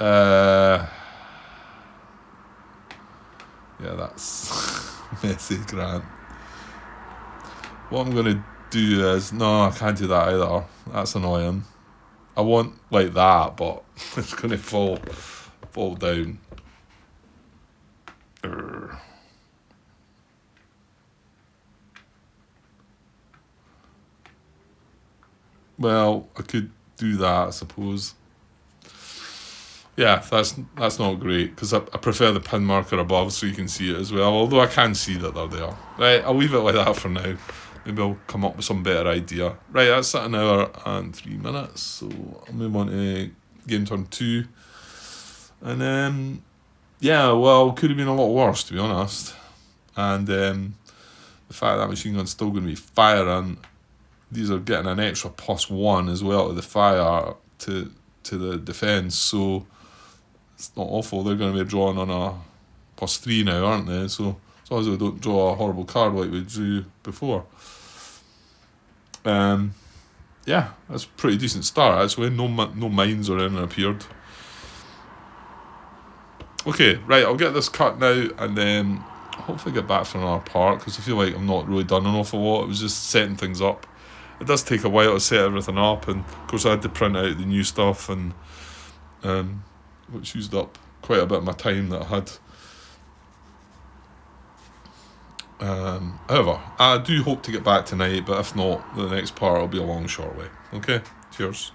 Yeah, that's messy, Grant. What I'm going to do is, no, I can't do that either. That's annoying. I want like that, but it's going to fall down. Well, I could do that, I suppose. Yeah, that's not great, because I prefer the pin marker above so you can see it as well, although I can see that they're there. Right, I'll leave it like that for now. Maybe I'll come up with some better idea. Right, that's at 1 hour and 3 minutes, so I'll move on to game turn 2. And then, yeah, well, could have been a lot worse, to be honest. And the fact that machine gun's still going to be firing, these are getting an extra +1 as well to the fire to the defence, so it's not awful. They're going to be drawing on a +3 now, aren't they? So as long as we don't draw a horrible card like we drew before. Yeah, that's a pretty decent start actually. No mines or anything appeared. Okay, right, I'll get this cut now and then hopefully get back for another part, because I feel like I've not really done an awful lot. It was just setting things up. It does take a while to set everything up, and of course I had to print out the new stuff, and which used up quite a bit of my time that I had. However, I do hope to get back tonight, but if not, the next part will be a long short way. Okay, cheers.